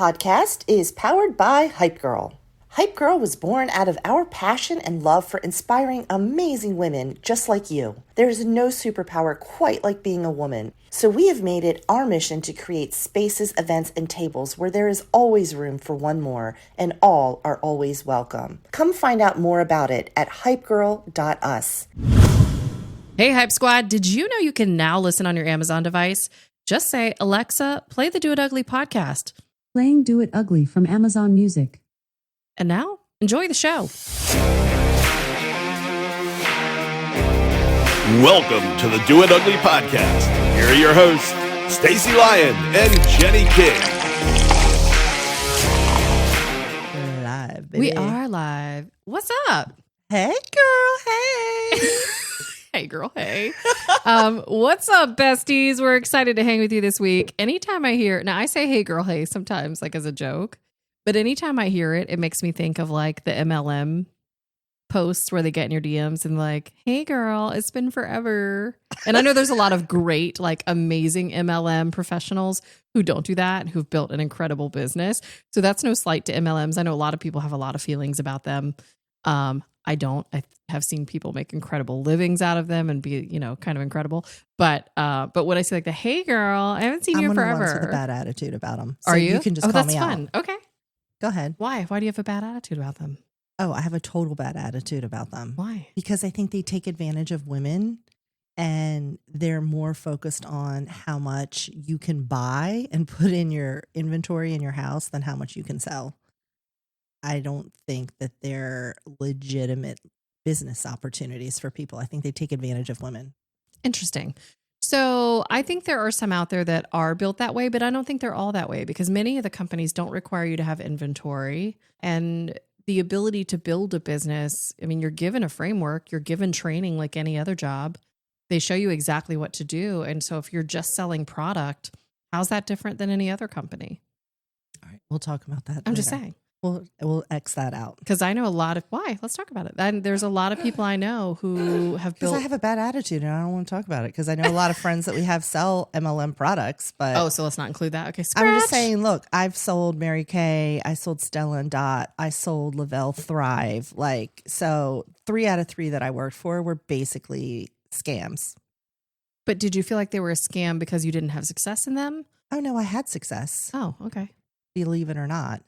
podcast is powered by Hype Girl. Hype Girl was born out of our passion and love for inspiring amazing women just like you. There is no superpower quite like being a woman, so we have made it our mission to create spaces, events, and tables where there is always room for one more, and all are always welcome. Come find out more about it at hypegirl.us. Hey, Hype Squad, did you know you can now listen on your Amazon device? Just say, Alexa, play the Do It Ugly podcast. Playing Do It Ugly from Amazon Music. And now, enjoy the show. Welcome to the Do It Ugly podcast. Here are your hosts, Stacy Lyon and Jenny King. We're live, baby. We are live. What's up? Hey, girl. Hey. Hey, girl. Hey. What's up, besties? We're excited to hang with you this week. Anytime I hear, now I say, hey, girl, hey, sometimes like as a joke, but anytime I hear it, it makes me think of like the MLM posts where they get in your DMs and like, hey, girl, it's been forever. And I know there's a lot of great, like amazing MLM professionals who don't do that, who've built an incredible business. So that's no slight to MLMs. I know a lot of people have a lot of feelings about them. I don't. I have seen people make incredible livings out of them and be, you know, kind of incredible. But when I say like the hey girl, I haven't seen you in forever. I'm one of the ones with a bad attitude about them. So Are you? You can just call me out. Fun. Okay. Go ahead. Why? Why do you have a bad attitude about them? Oh, I have a total bad attitude about them. Why? Because I think they take advantage of women and they're more focused on how much you can buy and put in your inventory in your house than how much you can sell. I don't think that they're legitimate business opportunities for people. I think they take advantage of women. Interesting. So I think there are some out there that are built that way, but I don't think they're all that way because many of the companies don't require you to have inventory and the ability to build a business. I mean, you're given a framework, you're given training like any other job. They show you exactly what to do. And so if you're just selling product, how's that different than any other company? All right, we'll talk about that I'm later. just saying. We'll X that out. Because I know a lot of, why? Let's talk about it. And there's a lot of people I know who have built. Because I have a bad attitude and I don't want to talk about it because I know a lot of friends that we have sell MLM products. But oh, so let's not include that. Okay, scratch. I'm just saying, look, I've sold Mary Kay, I sold Stella and Dot, I sold Lavelle Thrive. Like, so 3 out of 3 that I worked for were basically scams. But did you feel like they were a scam because you didn't have success in them? Oh, no, I had success. Oh, okay. Believe it or not.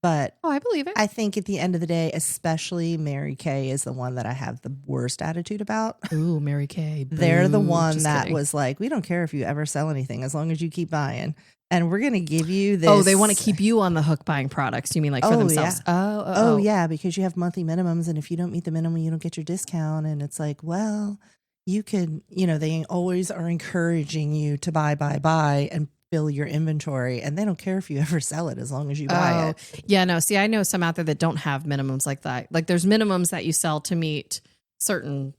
But I believe it. I think at the end of the day, especially Mary Kay is the one that I have the worst attitude about. Ooh, Mary Kay. Boo. They're the one Just that kidding. was like, we don't care if you ever sell anything as long as you keep buying. And we're going to give you this. Oh, they want to keep you on the hook buying products. You mean like for themselves? Yeah. Oh, yeah, because you have monthly minimums. And if you don't meet the minimum, you don't get your discount. And it's like, well, you could, you know, they always are encouraging you to buy and fill your inventory, and they don't care if you ever sell it as long as you buy it. Yeah, no. See, I know some out there that don't have minimums like that. Like there's minimums that you sell to meet certain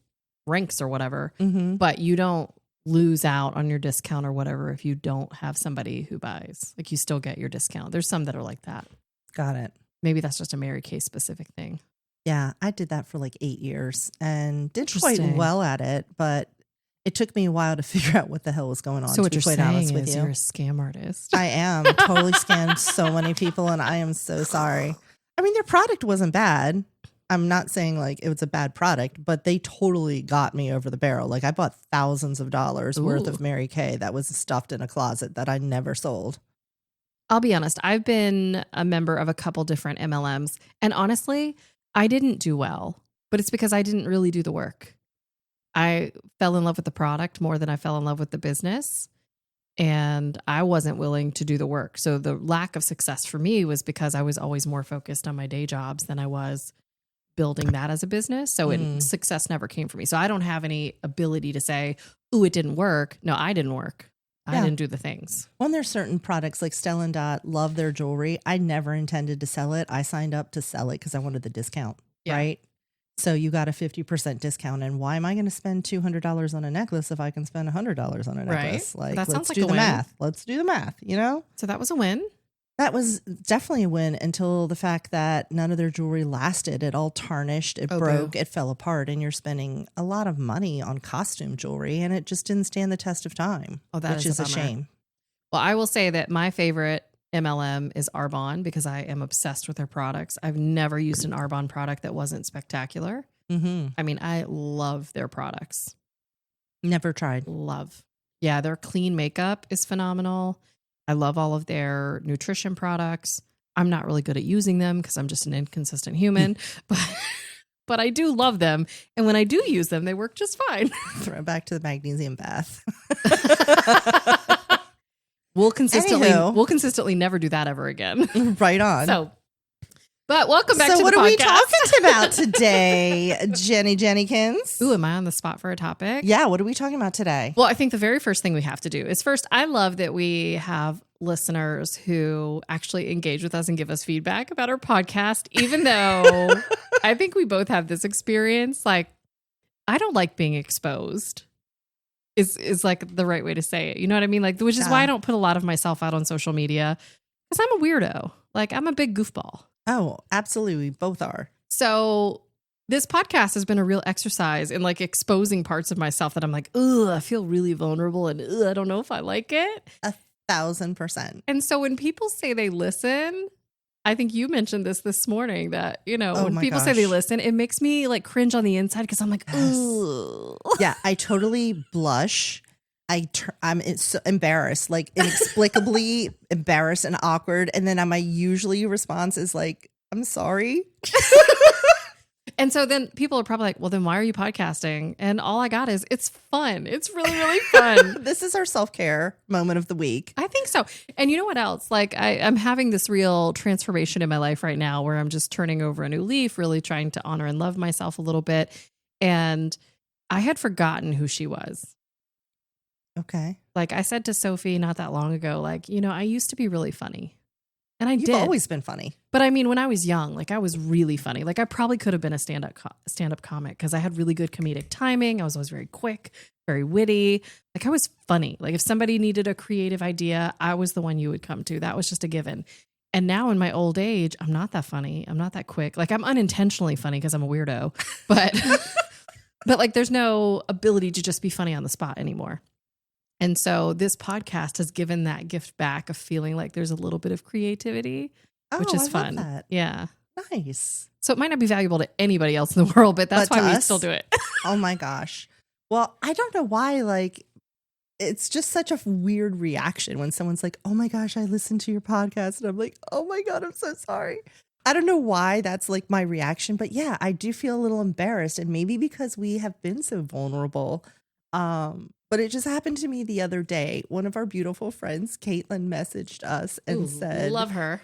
ranks or whatever, but you don't lose out on your discount or whatever if you don't have somebody who buys. Like you still get your discount. There's some that are like that. Got it. Maybe that's just a Mary Kay specific thing. Yeah, I did that for like 8 years and did quite Interesting. well at it, but it took me a while to figure out what the hell was going on. So what to be you're quite honest saying with is you. you're a scam artist. I am totally scammed so many people, and I am so sorry. I mean, their product wasn't bad. I'm not saying like it was a bad product, but they totally got me over the barrel. Like I bought thousands of dollars worth of Mary Kay that was stuffed in a closet that I never sold. I'll be honest. I've been a member of a couple different MLMs, and honestly, I didn't do well, but it's because I didn't really do the work. I fell in love with the product more than I fell in love with the business, and I wasn't willing to do the work. So the lack of success for me was because I was always more focused on my day jobs than I was building that as a business. So success never came for me. So I don't have any ability to say, ooh, it didn't work. No, I didn't work. I didn't do the things. When there's certain products like Stella and Dot, love their jewelry. I never intended to sell it. I signed up to sell it because I wanted the discount, right? So you got a 50% discount. And why am I going to spend $200 on a necklace if I can spend $100 on a necklace? Right. Like, That sounds let's like do a the win. math. Let's do the math, you know? So that was a win. That was definitely a win until the fact that none of their jewelry lasted. It all tarnished, it broke, it fell apart, and you're spending a lot of money on costume jewelry, and it just didn't stand the test of time, Oh, that which is is a bummer. shame. Well, I will say that my favorite MLM is Arbonne because I am obsessed with their products. I've never used an Arbonne product that wasn't spectacular. Mm-hmm. I mean, I love their products. Never tried. Love. Yeah, their clean makeup is phenomenal. I love all of their nutrition products. I'm not really good at using them because I'm just an inconsistent human, but I do love them. And when I do use them, they work just fine. Throw back to the magnesium bath. We'll consistently Anywho. never do that ever again. Right on. So, but welcome back to the podcast. So what are we talking about today, Jenny Jennykins? Ooh, am I on the spot for a topic? Yeah, what are we talking about today? Well, I think the very first thing we have to do is first, I love that we have listeners who actually engage with us and give us feedback about our podcast, even though I think we both have this experience. Like, I don't like being exposed. Is like the right way to say it. You know what I mean? Like, which is why I don't put a lot of myself out on social media, because I'm a weirdo. Like, I'm a big goofball. Oh, absolutely. Both are. So this podcast has been a real exercise in like exposing parts of myself that I'm like, ugh, I feel really vulnerable and I don't know if I like it. 1,000%. And so when people say they listen, I think you mentioned this morning that, you know, when people say they listen, it makes me like cringe on the inside because I'm like, ugh. Yeah, I totally blush. I'm so embarrassed, like inexplicably embarrassed and awkward. And then my usually response is like, I'm sorry. And so then people are probably like, well, then why are you podcasting? And all I got is, it's fun. It's really, really fun. This is our self-care moment of the week. I think so. And you know what else? Like I'm having this real transformation in my life right now where I'm just turning over a new leaf, really trying to honor and love myself a little bit. And I had forgotten who she was. Okay. Like I said to Sophie not that long ago, like, you know, I used to be really funny. And You've always been funny. But I mean, when I was young, like I was really funny. Like I probably could have been a stand-up comic because I had really good comedic timing. I was always very quick, very witty. Like I was funny. Like if somebody needed a creative idea, I was the one you would come to. That was just a given. And now in my old age, I'm not that funny. I'm not that quick. Like I'm unintentionally funny because I'm a weirdo. But but like there's no ability to just be funny on the spot anymore. And so this podcast has given that gift back of feeling like there's a little bit of creativity, which is fun. Love that. Yeah. Nice. So it might not be valuable to anybody else in the world, but that's why we still do it. Oh my gosh. Well, I don't know why, like, it's just such a weird reaction when someone's like, oh my gosh, I listened to your podcast. And I'm like, oh my God, I'm so sorry. I don't know why that's like my reaction, but yeah, I do feel a little embarrassed, and maybe because we have been so vulnerable. But it just happened to me the other day. One of our beautiful friends, Caitlin, messaged us and said, love her.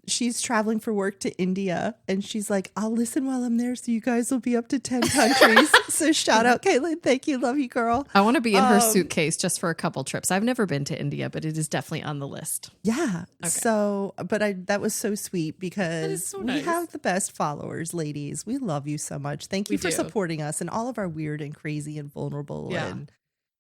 She's traveling for work to India, and she's like, I'll listen while I'm there, so you guys will be up to 10 countries. So shout out, Caitlin. Thank you. Love you, girl. I want to be in her suitcase just for a couple trips. I've never been to India, but it is definitely on the list. Yeah. Okay. So, but that was so sweet because so we nice. have the best followers, ladies. We love you so much. Thank you for supporting us and all of our weird and crazy and vulnerable and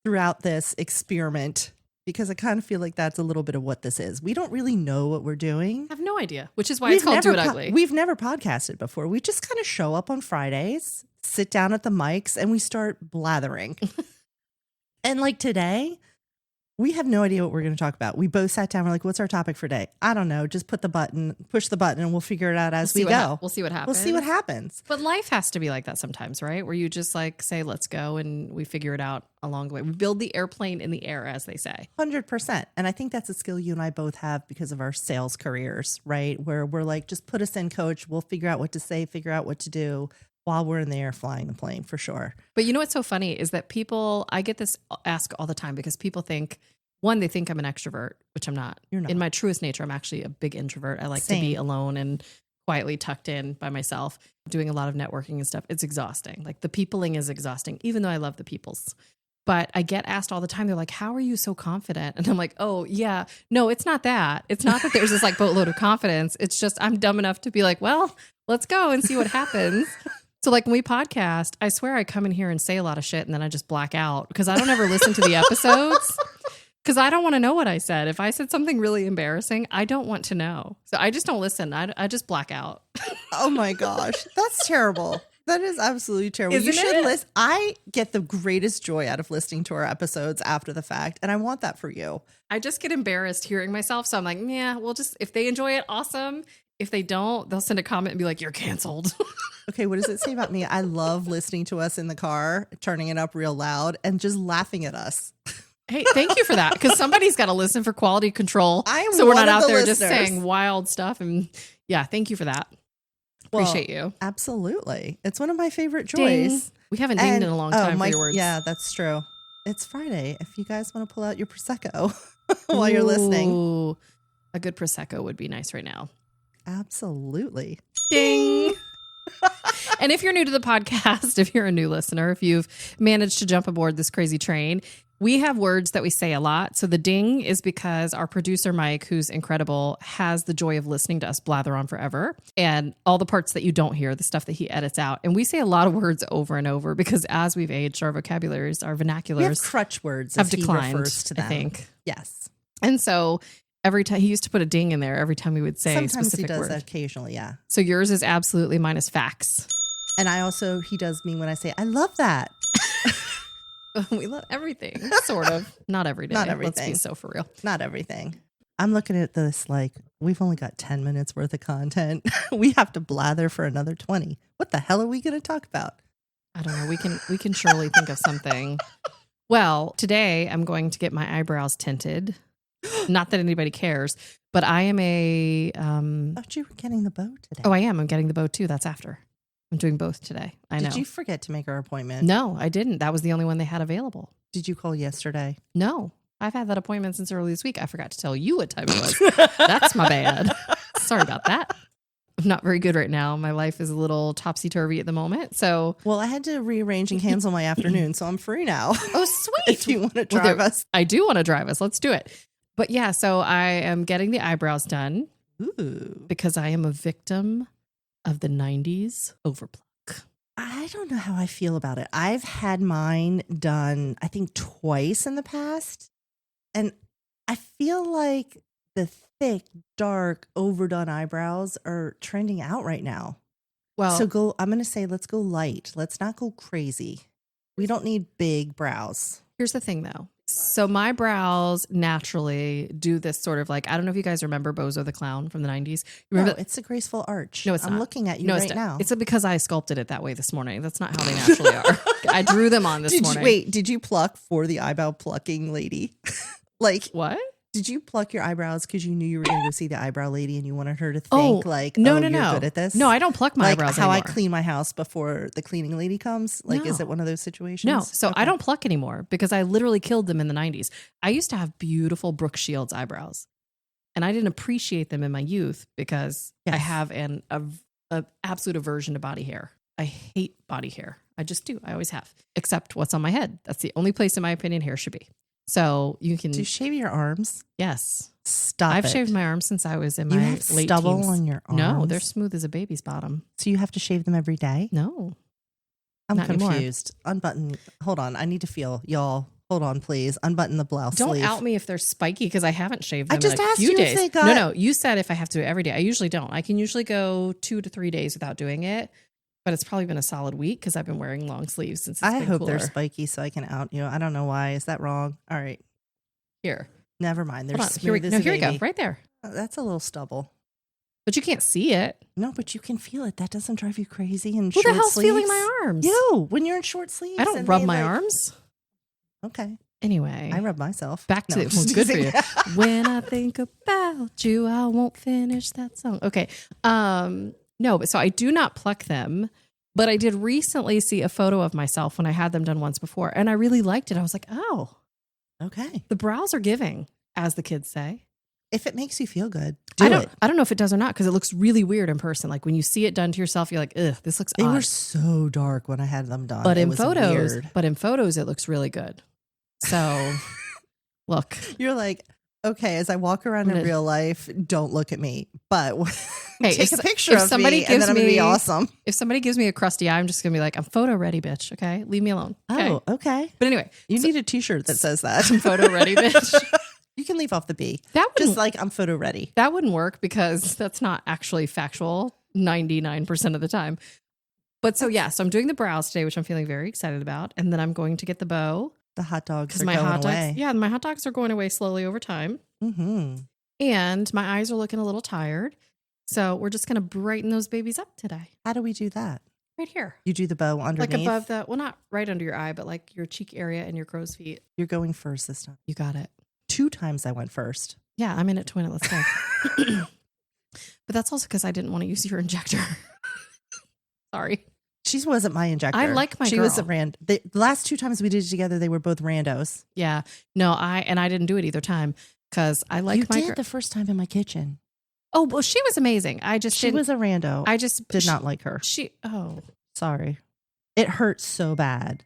throughout this experiment. Because I kind of feel like that's a little bit of what this is. We don't really know what we're doing. I have no idea, which is why it's called Do It Ugly. We've never podcasted before. We just kind of show up on Fridays, sit down at the mics, and we start blathering. And like today, we have no idea what we're going to talk about. We both sat down. We're like, what's our topic for today? I don't know. Just push the button, and we'll figure it out as we go. We'll see what happens. We'll see what happens. But life has to be like that sometimes, right? Where you just like say, let's go, and we figure it out along the way. We build the airplane in the air, as they say. 100%. And I think that's a skill you and I both have because of our sales careers, right? Where we're like, just put us in, coach. We'll figure out what to say, figure out what to do while we're in the air flying the plane, for sure. But you know what's so funny is that I get this ask all the time because people think, one, they think I'm an extrovert, which I'm not. You're not. In my truest nature, I'm actually a big introvert. I like to be alone and quietly tucked in by myself, doing a lot of networking and stuff. It's exhausting. Like the peopling is exhausting, even though I love the peoples. But I get asked all the time, they're like, how are you so confident? And I'm like, oh yeah, no, it's not that. It's not that there's this like boatload of confidence. It's just I'm dumb enough to be like, well, let's go and see what happens. So like when we podcast, I swear I come in here and say a lot of shit and then I just black out because I don't ever listen to the episodes. Because I don't want to know what I said. If I said something really embarrassing, I don't want to know. So I just don't listen. I just black out. Oh my gosh. That's terrible. That is absolutely terrible. Isn't You should it? listen. I get the greatest joy out of listening to our episodes after the fact, and I want that for you. I just get embarrassed hearing myself. So I'm like, yeah, we'll just, if they enjoy it, awesome. If they don't, they'll send a comment and be like, you're canceled. Okay, what does it say about me? I love listening to us in the car, turning it up real loud, and just laughing at us. Hey, thank you for that. Because somebody's got to listen for quality control. I am so we're one not of out the there just listeners. saying wild stuff. And yeah, thank you for that. Appreciate you. Absolutely. It's one of my favorite Ding. joys. We haven't dinged in a long time for your words. Yeah, that's true. It's Friday. If you guys want to pull out your Prosecco while you're listening. Ooh, a good Prosecco would be nice right now. Absolutely. Ding. And if you're new to the podcast, if you're a new listener, if you've managed to jump aboard this crazy train, we have words that we say a lot. So the ding is because our producer, Mike, who's incredible, has the joy of listening to us blather on forever. And all the parts that you don't hear, the stuff that he edits out. And we say a lot of words over and over because as we've aged, our vocabularies, our We have vernaculars crutch words have as he declined, refers to them. I think. Yes. And so every time he used to put a ding in there every time we would say a Sometimes he specific does word. occasionally, yeah. So yours is absolutely minus facts. And he does me when I say, I love that. We love everything, sort of. Not every day. Not Let's everything. be so for real. Not everything. I'm looking at this like, we've only got 10 minutes worth of content. We have to blather for another 20. What the hell are we going to talk about? I don't know. We can surely think of something. Well, today I'm going to get my eyebrows tinted. Not that anybody cares, but I am a. I thought you were getting the bow today. Oh, I am. I'm getting the bow too. That's after. I'm doing both today. I know. Did you forget to make our appointment? No, I didn't. That was the only one they had available. Did you call yesterday? No, I've had that appointment since early this week. I forgot to tell you what time it was. That's my bad. Sorry about that. I'm not very good right now. My life is a little topsy-turvy at the moment. So, Well, I had to rearrange and cancel my afternoon, so I'm free now. oh, sweet. If you want to Well, drive us. I do want to drive us. Let's do it. But yeah, so I am getting the eyebrows done Ooh. because I am a victim of the 90s overpluck. I don't know how I feel about it. I've had mine done, I think, twice in the past. And I feel like the thick, dark, overdone eyebrows are trending out right now. Well, So I'm going to say, let's go light. Let's not go crazy. We don't need big brows. here's the thing though. So my brows naturally do this sort of like, I don't know if you guys remember Bozo the Clown from the 90s. You remember No, it's a graceful arch. No, it's I'm not. looking at you No, right it's now. It's because I sculpted it that way this morning. That's not how they naturally are. I drew them on this morning. Did you pluck for the eyebrow plucking lady? Like, What? did you pluck your eyebrows because you knew you were going to go see the eyebrow lady and you wanted her to Oh, think like, no, oh, no, you're no. good at this? No, I don't pluck my like eyebrows how I anymore. clean my house before the cleaning lady comes? Like, is No. it one of those situations? No, so I Okay. don't pluck anymore because I literally killed them in the 90s. I used to have beautiful Brooke Shields eyebrows, and I didn't appreciate them in my youth because I Yes. have an absolute aversion to body hair. I hate body hair. I just do. I always have, except what's on my head. That's the only place, in my opinion, hair should be. So you can, Do you shave your arms? yes. Stop I've it. shaved my arms since I was in You my have late stubble teens. on your arms? No, they're smooth as a baby's bottom. So you have to shave them every day? No. I'm Not anymore. confused. Unbutton. Hold on. I need to feel. Y'all, hold on, please. Unbutton the blouse Don't sleeve. out me if they're spiky because I haven't shaved I them just in a asked few you if days. they got- No, you said if I have to do it every day. I usually don't. I can usually go 2 to 3 days without doing it, but it's probably been a solid week because I've been wearing long sleeves since it's I been hope cooler. they're spiky so I can out you. I don't know why. Is that wrong? All right. Here. Never mind. They're Hold on. smooth as a Here we go. baby. Right there. That's a little stubble. But you can't see it. No, but you can feel it. That doesn't drive you crazy in Who short the hell's sleeves. feeling my arms? You, when you're in short sleeves. I don't and rub they, my like- arms. Okay. Anyway. I rub myself. Back to No, it. Well, just good for kidding. you. When I think about you, I won't finish that song. Okay. No, but so I do not pluck them, but I did recently see a photo of myself when I had them done once before, and I really liked it. I was like, oh, Okay. the brows are giving, as the kids say. If it makes you feel good, do I don't. it. I don't know if it does or not because it looks really weird in person. Like when you see it done to yourself, you're like, ugh, this looks They odd. were so dark when I had them done. But It in was photos, weird. it looks really good. So, look, You're like, okay, as I walk around in gonna- real life, don't look at me. But Hey, take if- a picture if of somebody me, and gives then I'm going to be me- awesome. if somebody gives me a crusty eye, I'm just gonna be like, I'm photo ready, bitch. Okay, leave me alone. Okay? Oh, okay. But anyway, You so- need a T-shirt that says that. I'm photo ready, bitch. You can leave off the B. That wouldn't Just like I'm photo ready. that wouldn't work because that's not actually factual 99% of the time. But so I'm doing the brows today, which I'm feeling very excited about. And then I'm going to get the bow. The hot dogs Because are my going hot dogs, away. yeah, my hot dogs are going away slowly over time. Mm-hmm. And my eyes are looking a little tired. So we're just going to brighten those babies up today. How do we do that? Right here. You do the bow underneath? Like above the, well, not right under your eye, but like your cheek area and your crow's feet. You're going first this time. You got it. 2 times I went first. Yeah, I'm in it to win it. Let's go. But that's also because I didn't want to use your injector. Sorry. She wasn't my injector. I like my She girl. was the last 2 times we did it together, they were both randos. Yeah. No, I didn't do it either time because I like you my did girl. the first time in my kitchen. Oh, well, she was amazing. I just She was a rando. I just did not like her. Oh. Sorry. It hurt so bad.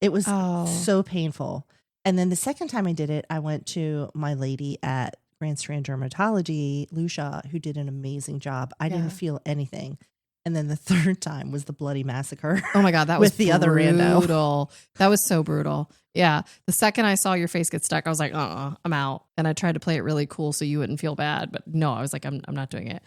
It was so painful. And then the second time I did it, I went to my lady at Grand Strand Dermatology, Lucia, who did an amazing job. I didn't feel anything. And then the third time was the bloody massacre. Oh my God, that was with the other rando. brutal. That was so brutal. Yeah. The second I saw your face get stuck, I was like, I'm out. And I tried to play it really cool so you wouldn't feel bad. But no, I was like, I'm not doing it.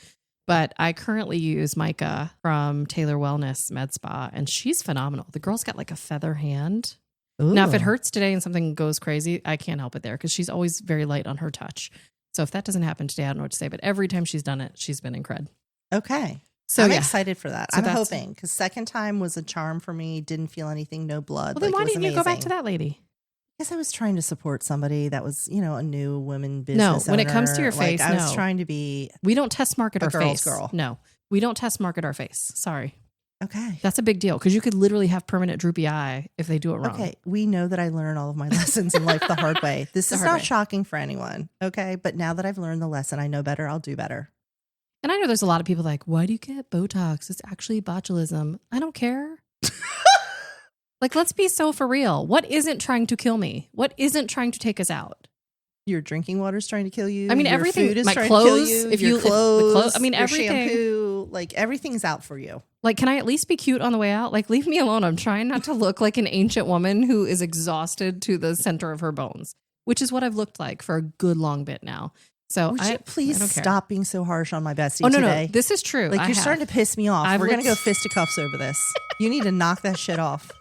But I currently use Micah from Taylor Wellness Med Spa, and she's phenomenal. The girl's got like a feather hand. Ooh. Now, if it hurts today and something goes crazy, I can't help it there because she's always very light on her touch. So if that doesn't happen today, I don't know what to say. But every time she's done it, she's been incredible. Okay. So I'm excited for that. So I'm hoping because second time was a charm for me. Didn't feel anything, no blood. Well, then why didn't you go back to that lady? Because I was trying to support somebody that was, a new women business. No, when it comes to your face, I was trying to be. We don't test market our girl's face. Girl. No, we don't test market our face. Sorry. Okay. That's a big deal because you could literally have permanent droopy eye if they do it wrong. Okay. We know that I learn all of my lessons in life the hard way. This is not shocking for anyone. Okay. But now that I've learned the lesson, I know better. I'll do better. And I know there's a lot of people like, why do you get Botox? It's actually botulism. I don't care. Like, let's be so for real. What isn't trying to kill me? What isn't trying to take us out? Your drinking water's trying to kill you. I mean, your everything. Food is my trying clothes. to kill you. If your you clothes, I mean, your everything. shampoo, like everything's out for you. Like, can I at least be cute on the way out? Like, leave me alone. I'm trying not to look like an ancient woman who is exhausted to the center of her bones, which is what I've looked like for a good long bit now. So Would you please stop being so harsh on my bestie No. today? This is true. Like, you're starting to piss me off. We're going to go fisticuffs over this. You need to knock that shit off.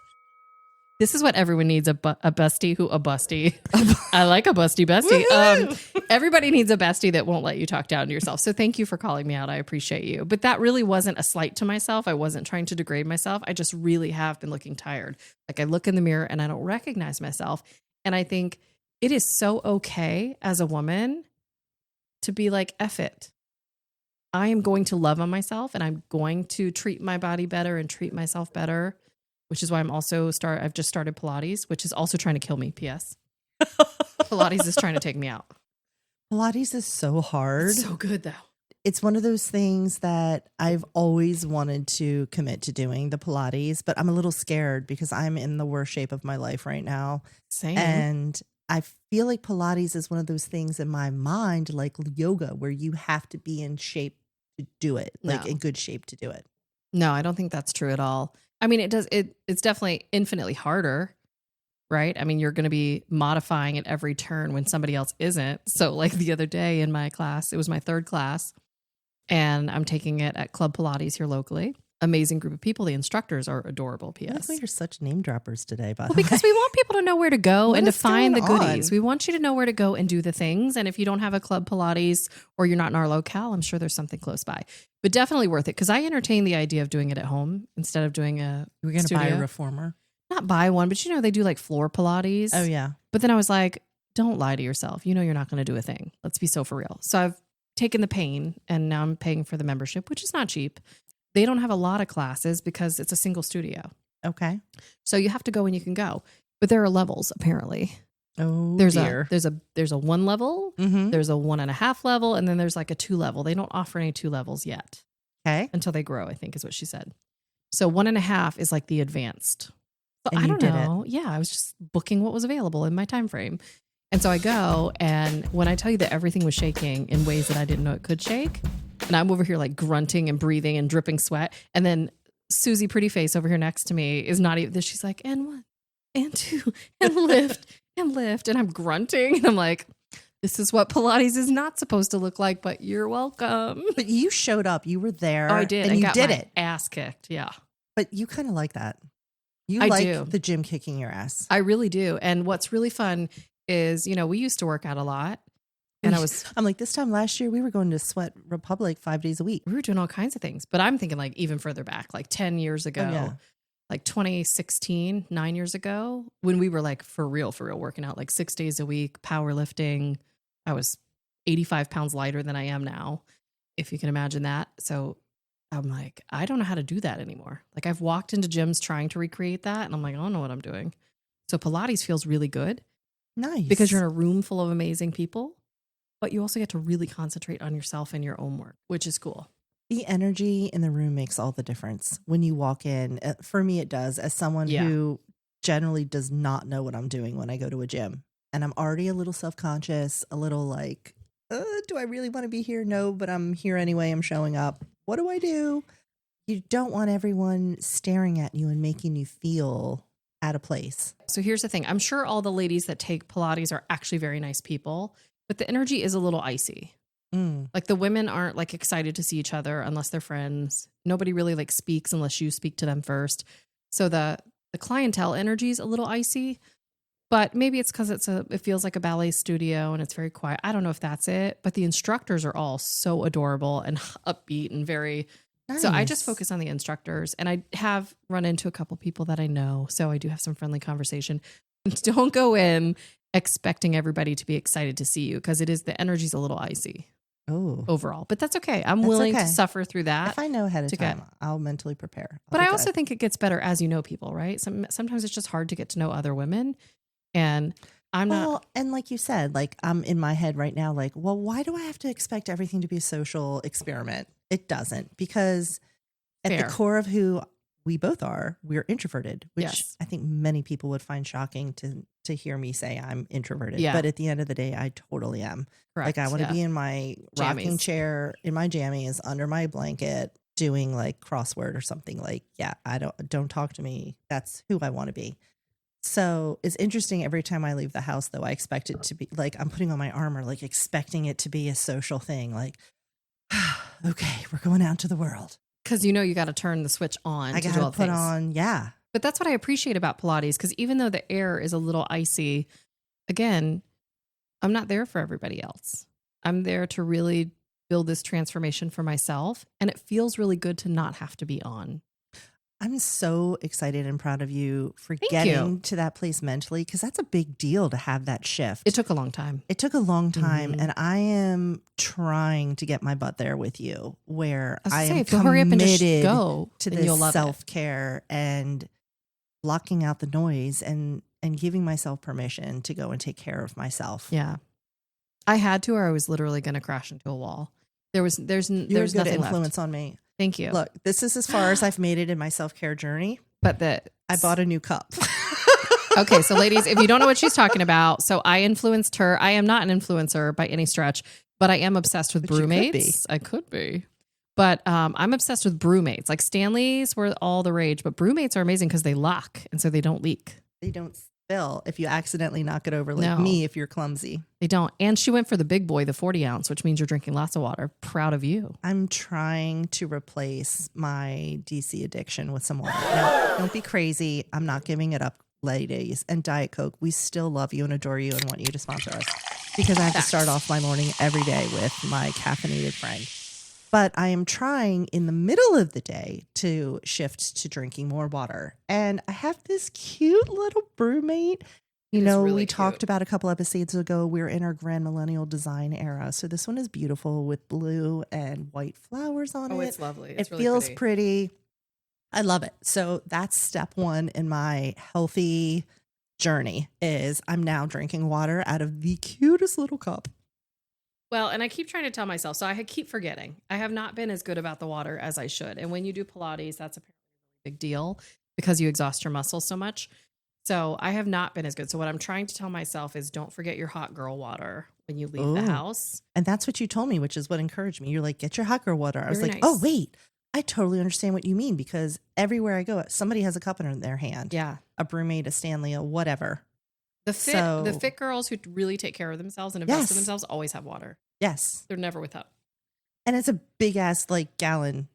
This is what everyone needs, a bestie who a bustie. I like a bustie bestie. Everybody needs a bestie that won't let you talk down to yourself. So thank you for calling me out. I appreciate you. But that really wasn't a slight to myself. I wasn't trying to degrade myself. I just really have been looking tired. Like, I look in the mirror and I don't recognize myself. And I think it is so okay as a woman to be like, F it. I am going to love on myself and I'm going to treat my body better and treat myself better. Which is why I've just started Pilates, which is also trying to kill me. P.S. Pilates is trying to take me out. Pilates is so hard. It's so good though. It's one of those things that I've always wanted to commit to doing, the Pilates, but I'm a little scared because I'm in the worst shape of my life right now. Same. And I feel like Pilates is one of those things in my mind, like yoga, where you have to be in shape to do it, like in good shape to do it. No, I don't think that's true at all. I mean, it's definitely infinitely harder, right? I mean, you're going to be modifying at every turn when somebody else isn't. So like the other day in my class, it was my third class and I'm taking it at Club Pilates here locally. Amazing group of people. The instructors are adorable. P.S. You're such name droppers today, by the way. Because we want people to know where to go and to find the going goodies. on? We want you to know where to go and do the things. And if you don't have a Club Pilates or you're not in our locale, I'm sure there's something close by. But definitely worth it because I entertain the idea of doing it at home instead of doing a We're going to buy a studio. reformer. Not buy one, but they do like floor Pilates. Oh, yeah. But then I was like, don't lie to yourself. You know you're not going to do a thing. Let's be so for real. So I've taken the pain and now I'm paying for the membership, which is not cheap. They don't have a lot of classes because it's a single studio. Okay. So you have to go when you can go. But there are levels, apparently. Oh, There's dear. there's a 1 level, Mm-hmm. there's a 1.5 level, and then there's like a 2 level. They don't offer any 2 levels yet. Okay. Until they grow, I think is what she said. So 1.5 is like the advanced. So And I you don't did know. Yeah, I was just booking what was available in my time frame. And so I go, and when I tell you that everything was shaking in ways that I didn't know it could shake, and I'm over here like grunting and breathing and dripping sweat, and then Susie Pretty Face over here next to me is not even, she's like, and 1, and 2, and lift, and lift, and I'm grunting, and I'm like, this is what Pilates is not supposed to look like, but you're welcome. But you showed up. You were there. Oh, I did. And you got did my it. ass kicked. Yeah. But you kind of like that. You I like do. the gym kicking your ass. I really do. And what's really fun is, we used to work out a lot. And I'm like, this time last year, we were going to Sweat Republic 5 days a week. we were doing all kinds of things. But I'm thinking like even further back, like 10 years ago, yeah. like 2016, 9 years ago, when we were like for real working out like 6 days a week, powerlifting. I was 85 pounds lighter than I am now, if you can imagine that. So I'm like, I don't know how to do that anymore. Like I've walked into gyms trying to recreate that. And I'm like, I don't know what I'm doing. So Pilates feels really good. Nice. Because you're in a room full of amazing people, but you also get to really concentrate on yourself and your own work, which is cool. The energy in the room makes all the difference when you walk in. For me, it does. As someone who generally does not know what I'm doing when I go to a gym, and I'm already a little self-conscious, a little like, do I really want to be here? No, but I'm here anyway. I'm showing up. What do I do? You don't want everyone staring at you and making you feel out of place. So here's the thing. I'm sure all the ladies that take Pilates are actually very nice people, but the energy is a little icy. Like the women aren't like excited to see each other unless they're friends. Nobody really like speaks unless you speak to them first. So the clientele energy is a little icy, but maybe it's because it feels like a ballet studio and it's very quiet. I don't know if that's it, but the instructors are all so adorable and upbeat and very nice. So I just focus on the instructors, and I have run into a couple people that I know. So I do have some friendly conversation. Don't go in expecting everybody to be excited to see you, because the energy's a little icy overall, but that's okay. I'm willing to suffer through that. If I know ahead of time, I'll mentally prepare. But I also think it gets better as you know people, right? Sometimes it's just hard to get to know other women, and I'm not. And like you said, like I'm in my head right now, like, well, why do I have to expect everything to be a social experiment? It doesn't, because at the core of who we both are, we're introverted, which I think many people would find shocking to hear me say I'm introverted. Yeah. But at the end of the day, I totally am. Correct. Like I want to be in my rocking chair, in my jammies, under my blanket, doing like crossword or something. Like, don't talk to me. That's who I want to be. So it's interesting. Every time I leave the house, though, I expect it to be like I'm putting on my armor, like expecting it to be a social thing. Like, okay, we're going out into the world. Because you got to turn the switch on. I got to put on, But that's what I appreciate about Pilates, because even though the air is a little icy, again, I'm not there for everybody else. I'm there to really build this transformation for myself. And it feels really good to not have to be on. I'm so excited and proud of you for getting to that place mentally, because that's a big deal to have that shift. It took a long time. And I am trying to get my butt there with you, where I am if you hurry up and just committed go, to this self-care and blocking out the noise and giving myself permission to go and take care of myself. Yeah. I had to, or I was literally going to crash into a wall. There's nothing influence on me. Thank you. Look, this is as far as I've made it in my self-care journey. But I bought a new cup. Okay, so ladies, if you don't know what she's talking about, so I influenced her. I am not an influencer by any stretch, but I am obsessed with BrewMates. I could be. But I'm obsessed with BrewMates. Like Stanley's were all the rage, but BrewMates are amazing because they lock, and so they don't leak. They don't spill if you accidentally knock it over, like me if you're clumsy. They don't. And she went for the big boy, the 40 ounce, which means you're drinking lots of water. Proud of you. I'm trying to replace my DC addiction with some water. Now, don't be crazy. I'm not giving it up, ladies. And Diet Coke, we still love you and adore you and want you to sponsor us, because I have to start off my morning every day with my caffeinated friend. But I am trying in the middle of the day to shift to drinking more water. And I have this cute little BrewMate. We talked about a couple episodes ago, we're in our grand millennial design era. So this one is beautiful with blue and white flowers on it. Oh, it's lovely. It really feels pretty. I love it. So that's step one in my healthy journey, is I'm now drinking water out of the cutest little cup. Well, and I keep trying to tell myself, so I keep forgetting. I have not been as good about the water as I should. And when you do Pilates, that's apparently a big deal because you exhaust your muscles so much. So I have not been as good. So what I'm trying to tell myself is don't forget your hot girl water when you leave the house. And that's what you told me, which is what encouraged me. You're like, get your hot girl water. I was like, nice. Oh, wait, I totally understand what you mean, because everywhere I go, somebody has a cup in their hand. Yeah. A BrewMate, a Stanley, a whatever. The fit girls who really take care of themselves and invest in themselves always have water. Yes. They're never without. And it's a big ass gallon.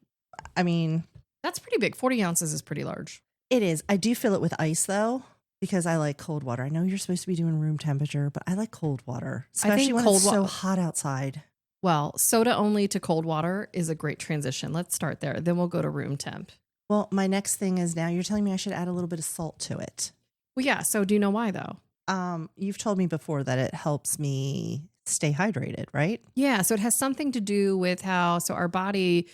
I mean, That's pretty big. 40 ounces is pretty large. It is. I do fill it with ice though, because I like cold water. I know you're supposed to be doing room temperature, but I like cold water, especially when it's so hot outside. Well, soda only to cold water is a great transition. Let's start there. Then we'll go to room temp. Well, my next thing is now you're telling me I should add a little bit of salt to it. Well, yeah. So do you know why though? You've told me before that it helps me stay hydrated, right? Yeah. So it has something to do with so our body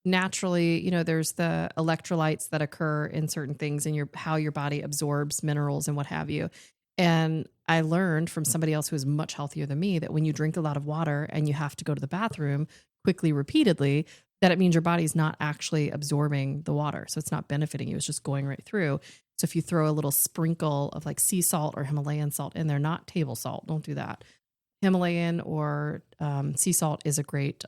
naturally, there's the electrolytes that occur in certain things and how your body absorbs minerals and what have you. And I learned from somebody else who is much healthier than me that when you drink a lot of water and you have to go to the bathroom quickly, repeatedly, that it means your body's not actually absorbing the water. So it's not benefiting you. It's just going right through. So if you throw a little sprinkle of like sea salt or Himalayan salt in there, not table salt, don't do that. Himalayan or sea salt is a great,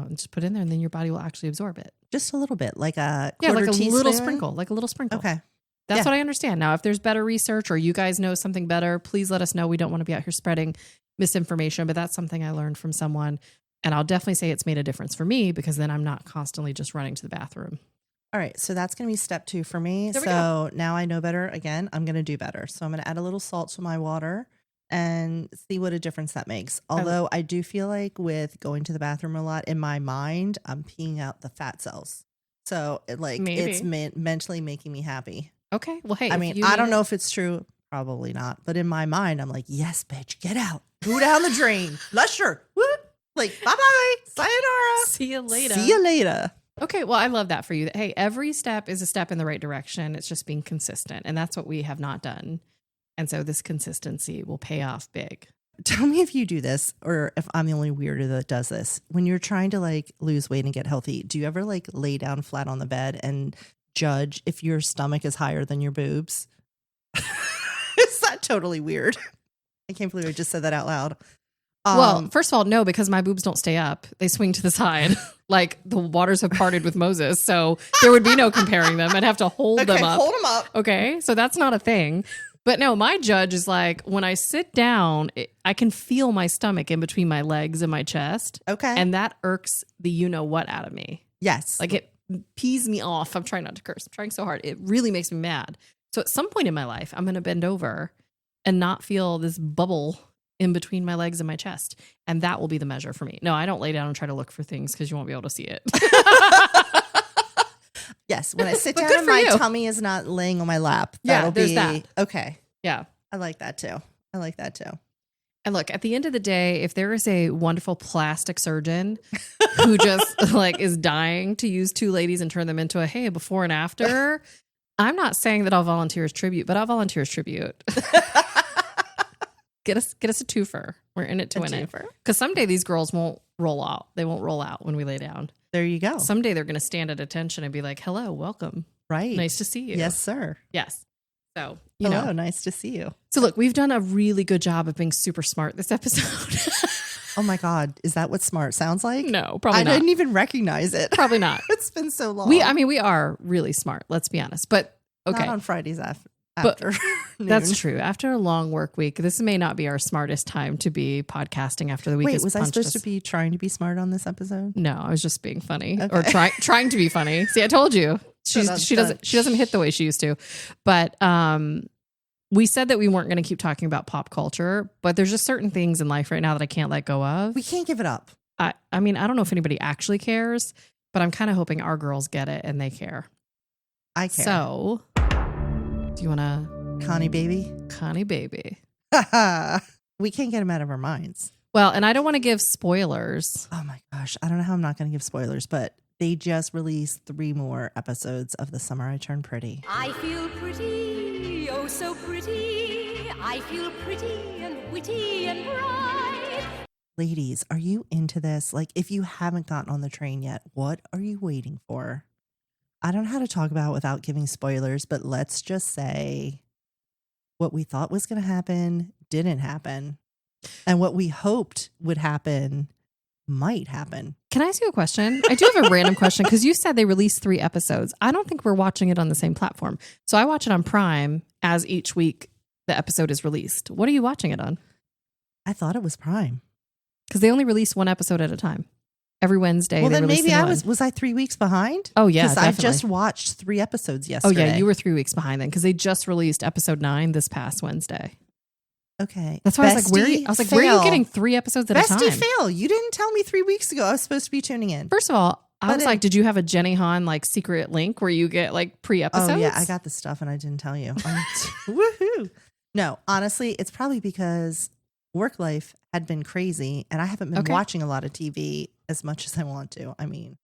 just put in there and then your body will actually absorb it. Just a little bit, like a little sprinkle, like a little sprinkle. Okay. That's what I understand. Now, if there's better research or you guys know something better, please let us know. We don't want to be out here spreading misinformation, but that's something I learned from someone. And I'll definitely say it's made a difference for me because then I'm not constantly just running to the bathroom. All right. So that's going to be step 2 for me. There we So now I know better. Again, I'm going to do better. So I'm going to add a little salt to my water and see what a difference that makes. Although I do feel like with going to the bathroom a lot, in my mind, I'm peeing out the fat cells. So it's mentally making me happy. Okay. Well, hey, I mean, I don't know if it's true. Probably not. But in my mind, I'm like, yes, bitch, get out. Go down the drain. Flush her. Whoop. Like, bye-bye. Sayonara. See you later. See you later. Okay. Well, I love that for you. Hey, every step is a step in the right direction. It's just being consistent. And that's what we have not done. And so this consistency will pay off big. Tell me if you do this or if I'm the only weirdo that does this. When you're trying to like lose weight and get healthy, do you ever like lay down flat on the bed and judge if your stomach is higher than your boobs? Is that totally weird? I can't believe I just said that out loud. Well, first of all, no, because my boobs don't stay up. They swing to the side like the waters have parted with Moses. So there would be no comparing them. I'd have to hold them up. Hold them up. Okay. So that's not a thing. But no, my judge is like when I sit down, I can feel my stomach in between my legs and my chest. Okay. And that irks the you-know-what out of me. Yes. Like it pees me off. I'm trying not to curse. I'm trying so hard. It really makes me mad. So at some point in my life, I'm going to bend over and not feel this bubble in between my legs and my chest. And that will be the measure for me. No, I don't lay down and try to look for things because you won't be able to see it. Yes. When I sit down and my tummy is not laying on my lap. Yeah, there's that. Okay. Yeah. I like that too. And look, at the end of the day, if there is a wonderful plastic surgeon who just like is dying to use two ladies and turn them into a before and after, I'm not saying that I'll volunteer as tribute, but I'll volunteer as tribute. Get us a twofer. We're in it to win it. Because someday these girls won't roll out. They won't roll out when we lay down. There you go. Someday they're going to stand at attention and be like, hello, welcome. Right. Nice to see you. Yes, sir. Yes. So, Hello, nice to see you. So look, we've done a really good job of being super smart this episode. Oh my God. Is that what smart sounds like? No, probably not. I didn't even recognize it. Probably not. It's been so long. We are really smart. Let's be honest. But okay. Not on Fridays after. That's true. After a long work week, this may not be our smartest time to be podcasting after the week. Wait, was I supposed to be trying to be smart on this episode? No, I was just being funny or trying to be funny. See, I told you she doesn't hit the way she used to. But we said that we weren't going to keep talking about pop culture, but there's just certain things in life right now that I can't let go of. We can't give it up. I mean, I don't know if anybody actually cares, but I'm kind of hoping our girls get it and they care. I care. So, do you want to... Connie baby? Connie baby. We can't get them out of our minds. Well, and I don't want to give spoilers. Oh my gosh. I don't know how I'm not going to give spoilers, but they just released 3 more episodes of The Summer I Turned Pretty. I feel pretty, oh so pretty. I feel pretty and witty and bright. Ladies, are you into this? Like, if you haven't gotten on the train yet, what are you waiting for? I don't know how to talk about it without giving spoilers, but let's just say what we thought was going to happen didn't happen. And what we hoped would happen might happen. Can I ask you a question? I do have a random question because you said they released 3 episodes. I don't think we're watching it on the same platform. So I watch it on Prime as each week the episode is released. What are you watching it on? I thought it was Prime. Because they only release 1 episode at a time. Every Wednesday. Well, they then release maybe a new I one. was I 3 weeks behind? Oh, yeah, Because I definitely. just watched 3 episodes Oh, yesterday. yeah. You were 3 weeks behind then because they just released episode 9 this past Wednesday. Okay. That's why I was like, where are you getting 3 episodes at a time? Bestie fail. You didn't tell me 3 weeks ago I was supposed to be tuning in. First of all, I was like, did you have a Jenny Han like secret link where you get like pre-episodes? Oh, yeah. I got the stuff and I didn't tell you. Woohoo. No, honestly, it's probably because work life had been crazy and I haven't been watching a lot of TV as much as I want to. I mean,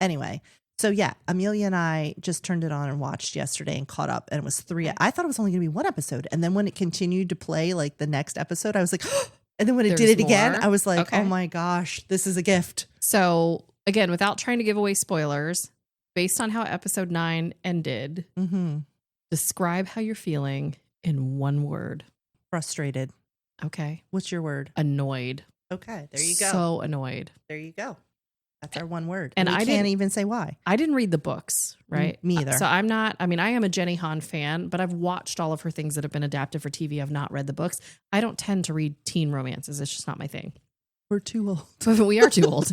anyway. So yeah, Amelia and I just turned it on and watched yesterday and caught up, and it was 3. I thought it was only going to be 1 episode. And then when it continued to play like the next episode, I was like, and then when it did it again, I was like, oh my gosh, this is a gift. So again, without trying to give away spoilers, based on how episode 9 ended, describe how you're feeling in 1 word. Frustrated. Okay. What's your word? Annoyed. Okay. There you go. So annoyed. There you go. That's our 1 word. And I can't even say why. I didn't read the books, right? Me either. So I am a Jenny Han fan, but I've watched all of her things that have been adapted for TV. I've not read the books. I don't tend to read teen romances. It's just not my thing. We're too old. We are too old.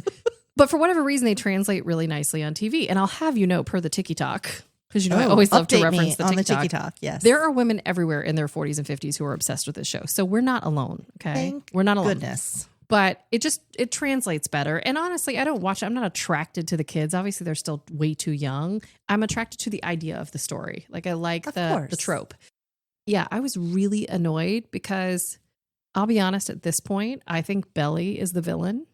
But for whatever reason, they translate really nicely on TV. And I'll have you know, per the TikTok, because I always love to reference the TikTok. On the TikTok, yes. There are women everywhere in their 40s and 50s who are obsessed with this show. So we're not alone, okay? We're not alone. Goodness. But it translates better. And honestly, I don't watch it. I'm not attracted to the kids. Obviously, they're still way too young. I'm attracted to the idea of the story. Like I like the trope. Yeah, I was really annoyed because I'll be honest, at this point, I think Belly is the villain.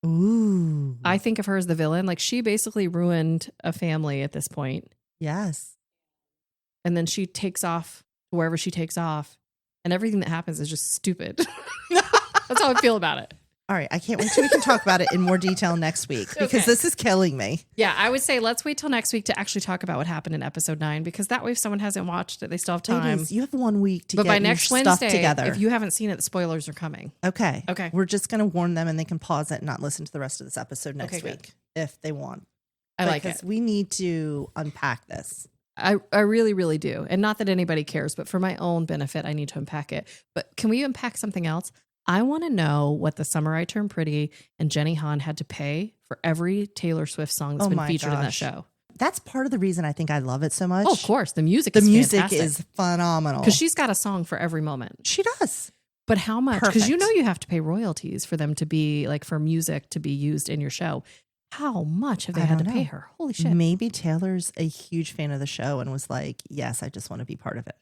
Ooh. I think of her as the villain. Like she basically ruined a family at this point. Yes. And then she takes off wherever she takes off. And everything that happens is just stupid. That's how I feel about it. All right. I can't wait till we can talk about it in more detail next week because this is killing me. Yeah. I would say let's wait till next week to actually talk about what happened in episode 9, because that way if someone hasn't watched it, they still have time. Ladies, you have 1 week to but get by next your Wednesday, stuff together. If you haven't seen it, the spoilers are coming. Okay. Okay. We're just going to warn them and they can pause it and not listen to the rest of this episode next week if they want. I like it. Because we need to unpack this. I really, really do. And not that anybody cares, but for my own benefit, I need to unpack it. But can we unpack something else? I want to know what the Summer I Turned Pretty and Jenny Han had to pay for every Taylor Swift song that's been featured in that show. That's part of the reason I think I love it so much. Oh, of course. The music is fantastic. is phenomenal. Because she's got a song for every moment. She does. But how much? Because you know you have to pay royalties for them to be, like, for music to be used in your show. How much have they had to pay her? Holy shit. Maybe Taylor's a huge fan of the show and was like, yes, I just want to be part of it.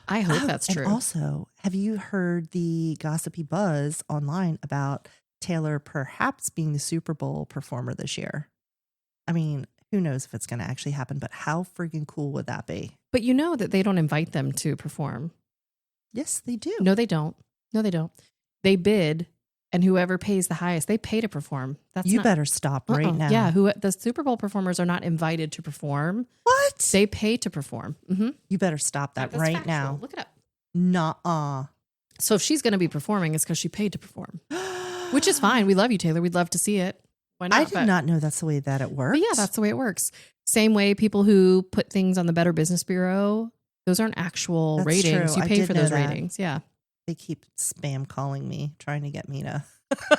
I hope that's true. And also, have you heard the gossipy buzz online about Taylor perhaps being the Super Bowl performer this year? I mean, who knows if it's going to actually happen, but how friggin' cool would that be? But you know that they don't invite them to perform. Yes, they do. No, they don't. No, they don't. They bid, and whoever pays the highest, they pay to perform. You better stop right now. Yeah, the Super Bowl performers are not invited to perform. What? They pay to perform. Mm-hmm. You better stop that right factual. now. Look it up. Nuh-uh. So if she's going to be performing, it's because she paid to perform, which is fine. We love you, Taylor. We'd love to see it. Why not? I did not know that's the way that it works. But yeah, that's the way it works. Same way people who put things on the Better Business Bureau, those aren't actual ratings. True. You pay for those ratings. Yeah. They keep spam calling me, trying to get me to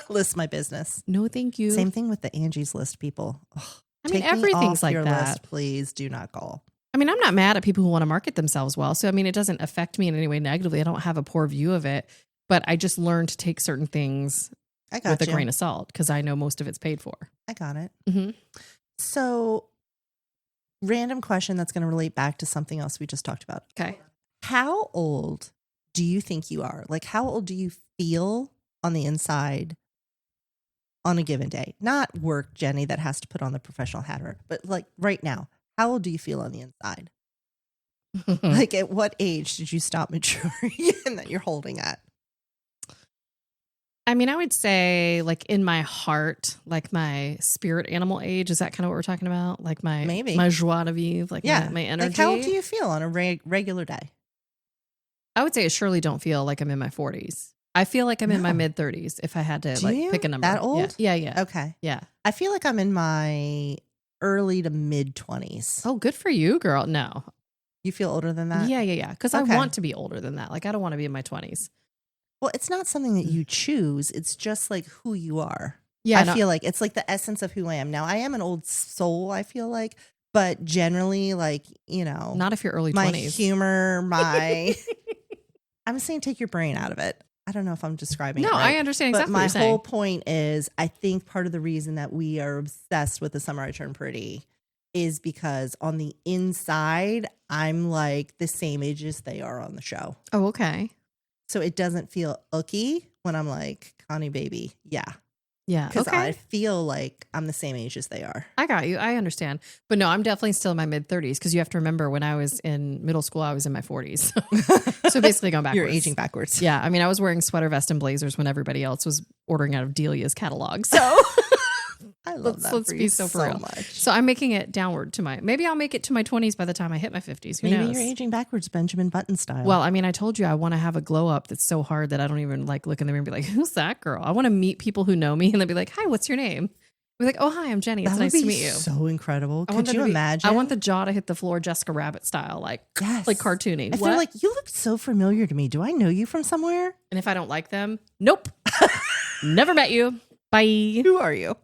list my business. No, thank you. Same thing with the Angie's List people. Ugh, I mean, everything's like your that. list, please do not call. I mean, I'm not mad at people who want to market themselves well. So, I mean, it doesn't affect me in any way negatively. I don't have a poor view of it, but I just learned to take certain things with a grain of salt because I know most of it's paid for. I got it. Mm-hmm. So, random question that's going to relate back to something else we just talked about. Okay. How old do you think you are? Like, how old do you feel on the inside on a given day? Not work, Jenny, that has to put on the professional hat, but like right now. How old do you feel on the inside? Like at what age did you stop maturing and that you're holding at? I mean, I would say like in my heart, like my spirit animal age. Is that kind of what we're talking about? Like my joie de vivre, like my energy. Like how old do you feel on a regular day? I would say I surely don't feel like I'm in my 40s. I feel like I'm in my mid 30s if I had to pick a number. That old? Yeah. Okay. Yeah. I feel like I'm in my early to mid 20s. Oh, good for you, girl. No. You feel older than that? Yeah. Because I want to be older than that. Like, I don't want to be in my 20s. Well, it's not something that you choose. It's just like who you are. Yeah, I feel like it's like the essence of who I am. Now, I am an old soul, I feel like, but generally, like, not if you're early my 20s. humor, I'm saying take your brain out of it. I don't know if I'm describing it No, right. I understand exactly But what my you're saying. whole point is, I think part of the reason that we are obsessed with The Summer I Turned Pretty is because on the inside, I'm like the same age as they are on the show. Oh, okay. So it doesn't feel icky when I'm like, Connie, baby. Yeah. Yeah. Because Okay. I feel like I'm the same age as they are. I got you. I understand. But no, I'm definitely still in my mid 30s because you have to remember when I was in middle school, I was in my 40s. So basically going backwards. You're aging backwards. Yeah. I mean, I was wearing sweater vest and blazers when everybody else was ordering out of Delia's catalog. So I love that let's for be you so for real. much. So I'm making it downward to maybe I'll make it to my 20s by the time I hit my 50s. Who Maybe knows? you're aging backwards, Benjamin Button style. Well, I mean, I told you I want to have a glow up that's so hard that I don't even like look in the mirror and be like, who's that girl? I want to meet people who know me and they'll be like, hi, what's your name? Be like, oh, hi, I'm Jenny. It's that nice would to be meet you. so incredible. I want Could them you to be- imagine? I want the jaw to hit the floor, Jessica Rabbit style, like cartoony. I feel like you look so familiar to me. Do I know you from somewhere? And if I don't like them, nope. Never met you. Bye. Who are you?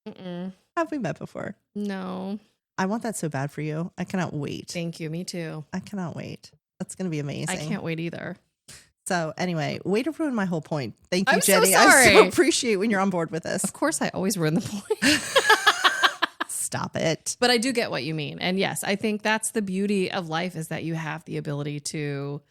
Mm-mm. Have we met before? No. I want that so bad for you. I cannot wait. Thank you. Me too. I cannot wait. That's going to be amazing. I can't wait either. So anyway, way to ruin my whole point. Thank you, I'm so Jenny. I sorry. so appreciate when you're on board with this. Of course, I always ruin the point. Stop it. But I do get what you mean. And yes, I think that's the beauty of life is that you have the ability to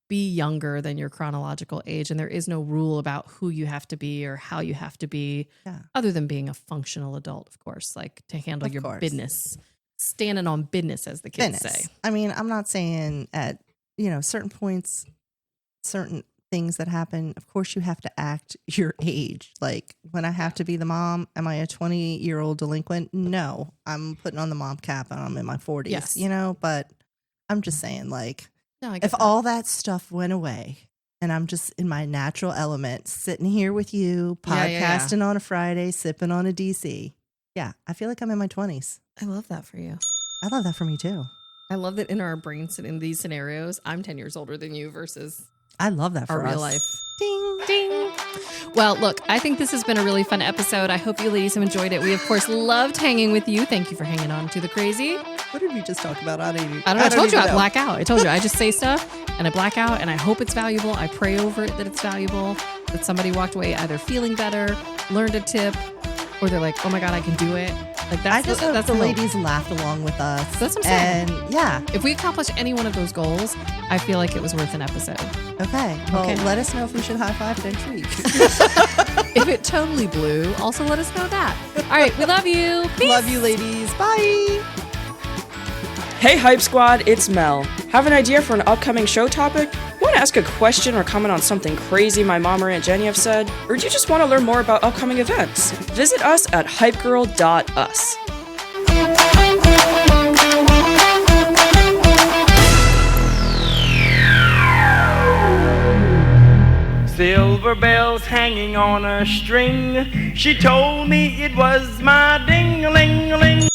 be younger than your chronological age. And there is no rule about who you have to be or how you have to be, other than being a functional adult, of course, like to handle Of your course. business, standing on business, as the kids say. I mean, I'm not saying at, certain points, certain things that happen, of course you have to act your age. Like when I have to be the mom, am I a 20-year-old delinquent? No, I'm putting on the mom cap and I'm in my 40s, Yes. but I'm just saying, like, No, I get if that. all that stuff went away and I'm just in my natural element, sitting here with you, podcasting on a Friday, sipping on a DC. Yeah, I feel like I'm in my 20s. I love that for you. I love that for me too. I love that in our brains in these scenarios, I'm 10 years older than you versus I love that for our us. real life. Ding. Ding. Well, look, I think this has been a really fun episode. I hope you ladies have enjoyed it. We, of course, loved hanging with you. Thank you for hanging on to the crazy. What did we just talk about? I don't know. I told you I black out. I told you I just say stuff and I black out and I hope it's valuable. I pray over it that it's valuable, that somebody walked away either feeling better, learned a tip, or they're like, oh my God, I can do it. Like I just hope the hope. ladies laughed along with us. That's what I'm saying. And yeah, If we accomplish any one of those goals, I feel like it was worth an episode. okay. Well, Okay. let us know if we should high five next week. If it totally blew, also let us know that. All right, we love you. Peace. Love you, ladies. Bye. Hey Hype Squad, it's Mel. Have an idea for an upcoming show topic? Want to ask a question or comment on something crazy my mom or Aunt Jenny have said? Or do you just want to learn more about upcoming events? Visit us at hypegirl.us. Silver bells hanging on a string. She told me it was my ding-a-ling-a-ling.